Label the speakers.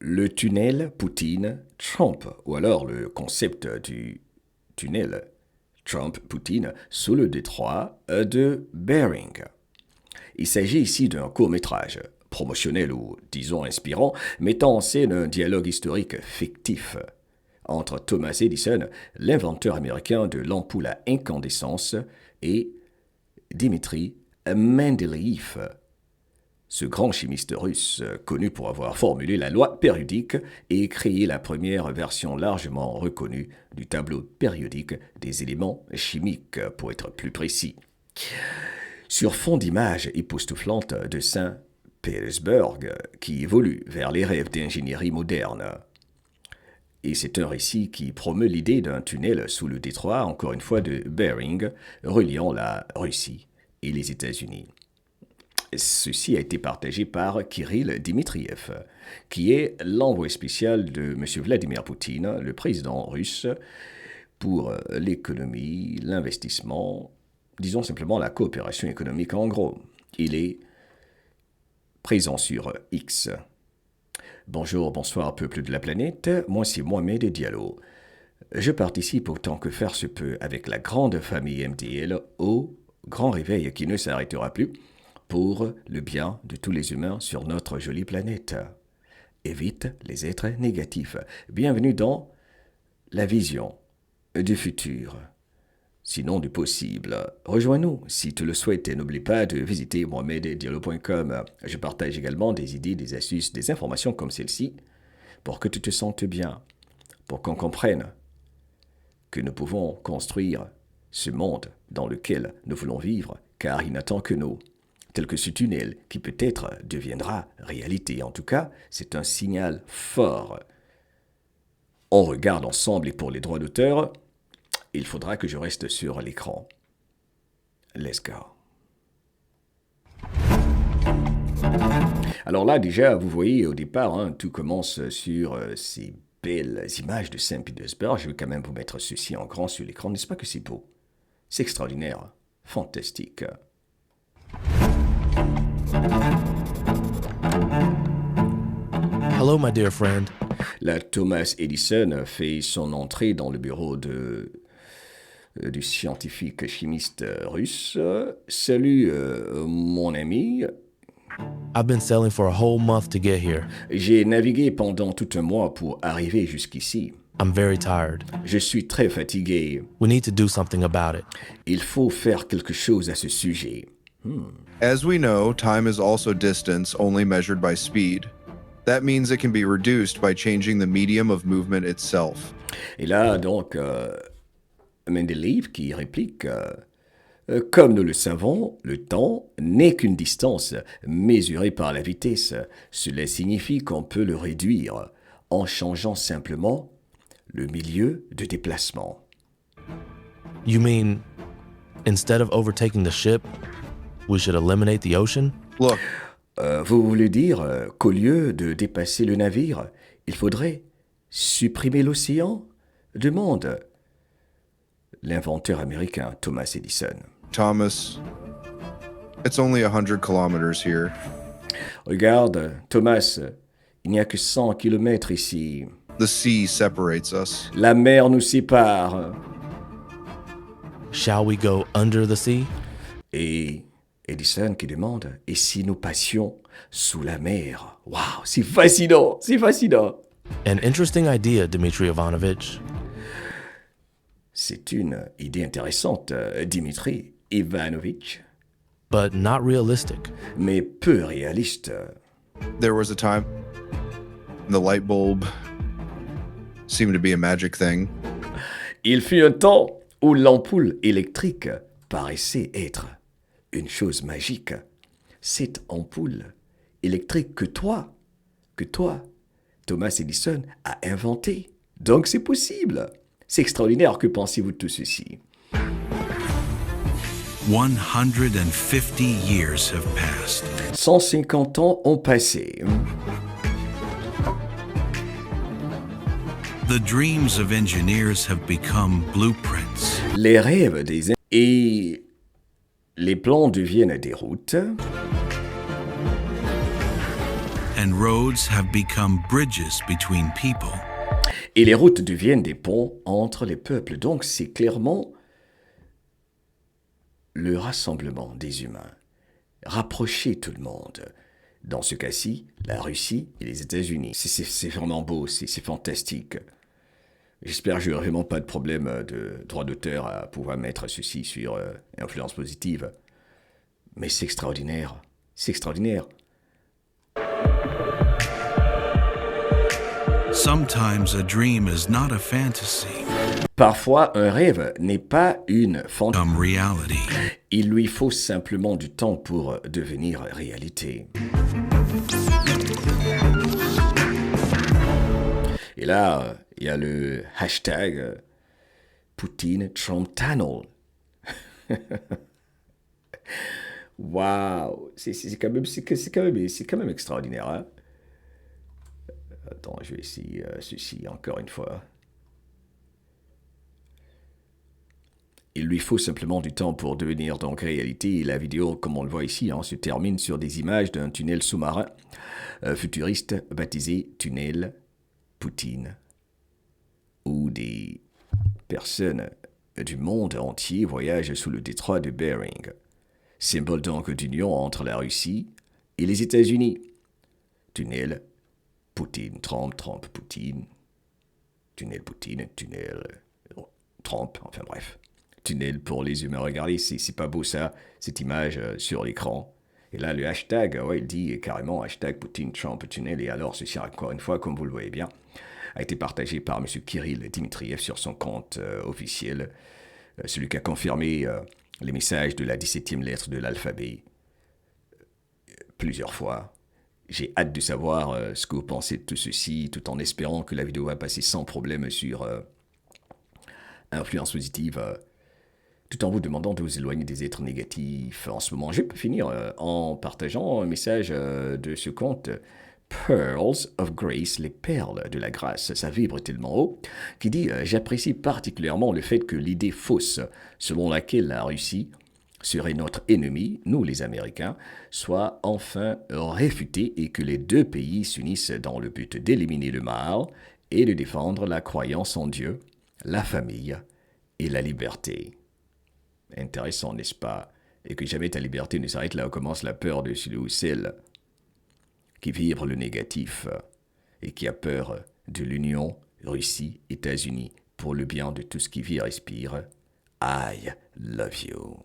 Speaker 1: le tunnel Poutine-Trump, ou alors le concept du tunnel Trump-Poutine sous le détroit de Bering. Il s'agit ici d'un court-métrage promotionnel ou, disons, inspirant, mettant en scène un dialogue historique fictif entre Thomas Edison, l'inventeur américain de l'ampoule à incandescence, et Dmitri Mendeleïev, ce grand chimiste russe connu pour avoir formulé la loi périodique et créé la première version largement reconnue du tableau périodique des éléments chimiques, pour être plus précis. Sur fond d'images époustouflantes de Saint-Pétersbourg qui évolue vers les rêves d'ingénierie moderne. Et c'est un récit qui promeut l'idée d'un tunnel sous le détroit, encore une fois, de Bering, reliant la Russie et les États-Unis. Ceci a été partagé par Kirill Dmitriev, qui est l'envoyé spécial de M. Vladimir Poutine, le président russe, pour l'économie, l'investissement, disons simplement la coopération économique en gros. Il est présent sur X. Bonjour, bonsoir peuple de la planète, moi c'est Mohamed Diallo. Je participe autant que faire se peut avec la grande famille MTL au grand réveil qui ne s'arrêtera plus pour le bien de tous les humains sur notre jolie planète. Évite les êtres négatifs. Bienvenue dans la vision du futur, sinon du possible. Rejoins-nous si tu le souhaites et n'oublie pas de visiter mohameddiallo.com. Je partage également des idées, des astuces, des informations comme celle-ci pour que tu te sentes bien, pour qu'on comprenne que nous pouvons construire ce monde dans lequel nous voulons vivre, car il n'attend que nous, tel que ce tunnel qui peut-être deviendra réalité. En tout cas, c'est un signal fort. On regarde ensemble et pour les droits d'auteur, il faudra que je reste sur l'écran. Let's go. Alors là, déjà, vous voyez au départ, tout commence sur ces belles images de Saint-Pétersbourg. Je vais quand même vous mettre ceci en grand sur l'écran. N'est-ce pas que c'est beau? C'est extraordinaire, fantastique.
Speaker 2: Hello, my dear friend.
Speaker 1: Là, Thomas Edison fait son entrée dans le bureau du scientifique chimiste russe. Salut, mon ami.
Speaker 2: I've been sailing for a whole month to get here.
Speaker 1: J'ai navigué pendant tout un mois pour arriver jusqu'ici.
Speaker 2: I'm very tired.
Speaker 1: Je suis très fatigué.
Speaker 2: We need to do something about it.
Speaker 1: Il faut faire quelque chose à ce sujet.
Speaker 3: As we know, time is also distance only measured by speed. That means it can be reduced by changing the medium of movement itself.
Speaker 1: Et là, donc, Mendeleïev qui réplique comme nous le savons, le temps n'est qu'une distance mesurée par la vitesse. Cela signifie qu'on peut le réduire en changeant simplement le milieu de déplacement.
Speaker 2: You mean, instead of overtaking the ship, we should eliminate the ocean?
Speaker 3: Look,
Speaker 1: Vous voulez dire qu'au lieu de dépasser le navire, il faudrait supprimer l'océan? Demande l'inventeur américain Thomas Edison.
Speaker 3: Thomas, it's only 100 kilometers here.
Speaker 1: Regarde, Thomas, il n'y a que 100 kilomètres ici.
Speaker 3: The sea separates us.
Speaker 1: La mer nous sépare.
Speaker 2: Shall we go under the sea?
Speaker 1: Et Edison qui demande, et si nous passions sous la mer? Waouh, c'est fascinant, c'est fascinant.
Speaker 2: An interesting idea, Dmitry Ivanovich.
Speaker 1: C'est une idée intéressante, Dmitri Ivanovitch,
Speaker 2: But not realistic.
Speaker 1: mais peu réaliste.
Speaker 3: There was a time the light bulb seemed to be a magic thing.
Speaker 1: Il fut un temps où l'ampoule électrique paraissait être une chose magique. Cette ampoule électrique que toi, Thomas Edison, a inventée. Donc c'est possible. C'est extraordinaire. Que pensez-vous de tout ceci?
Speaker 4: 150 years have passed.
Speaker 1: 150 ans ont passé.
Speaker 4: The dreams of engineers have become blueprints.
Speaker 1: Les rêves et les plans deviennent des routes.
Speaker 4: and roads have become bridges between people.
Speaker 1: Et les routes deviennent des ponts entre les peuples. Donc c'est clairement le rassemblement des humains. Rapprocher tout le monde. Dans ce cas-ci, la Russie et les États-Unis. C'est vraiment beau, c'est fantastique. J'espère que je n'aurai vraiment pas de problème de droit d'auteur à pouvoir mettre ceci sur influence positive. Mais c'est extraordinaire. C'est extraordinaire.
Speaker 4: Sometimes a dream is not a fantasy,
Speaker 1: Parfois, un rêve n'est pas une fantaisie.
Speaker 4: become reality.
Speaker 1: Il lui faut simplement du temps pour devenir réalité. Et là, il y a le hashtag Poutine Trump Tunnel. Waouh, c'est quand même extraordinaire. Hein? Attends, je vais essayer ceci encore une fois. Il lui faut simplement du temps pour devenir donc réalité. Et la vidéo, comme on le voit ici, se termine sur des images d'un tunnel sous-marin futuriste baptisé Tunnel Poutine, où des personnes du monde entier voyagent sous le détroit de Bering, symbole donc d'union entre la Russie et les États-Unis. Tunnel Poutine, Trump, Trump, Poutine, tunnel Poutine, tunnel Trump, enfin bref. Tunnel pour les humains. Regardez, c'est pas beau ça, cette image sur l'écran. Et là, le hashtag, il dit carrément hashtag Poutine, Trump, tunnel. Et alors, ceci, encore une fois, comme vous le voyez bien, a été partagé par M. Kirill Dmitriev sur son compte officiel, celui qui a confirmé les messages de la 17e lettre de l'alphabet plusieurs fois. J'ai hâte de savoir ce que vous pensez de tout ceci, tout en espérant que la vidéo va passer sans problème sur influence positive, tout en vous demandant de vous éloigner des êtres négatifs en ce moment. Je peux finir en partageant un message de ce compte Pearls of Grace, les perles de la grâce, ça vibre tellement haut, qui dit « J'apprécie particulièrement le fait que l'idée fausse selon laquelle la Russie serait notre ennemi, nous les Américains, soit enfin réfutée et que les deux pays s'unissent dans le but d'éliminer le mal et de défendre la croyance en Dieu, la famille et la liberté. » Intéressant, n'est-ce pas? Et que jamais ta liberté ne s'arrête là où commence la peur de celui ou celle qui vibre le négatif et qui a peur de l'union Russie-États-Unis pour le bien de tout ce qui vit et respire. I love you.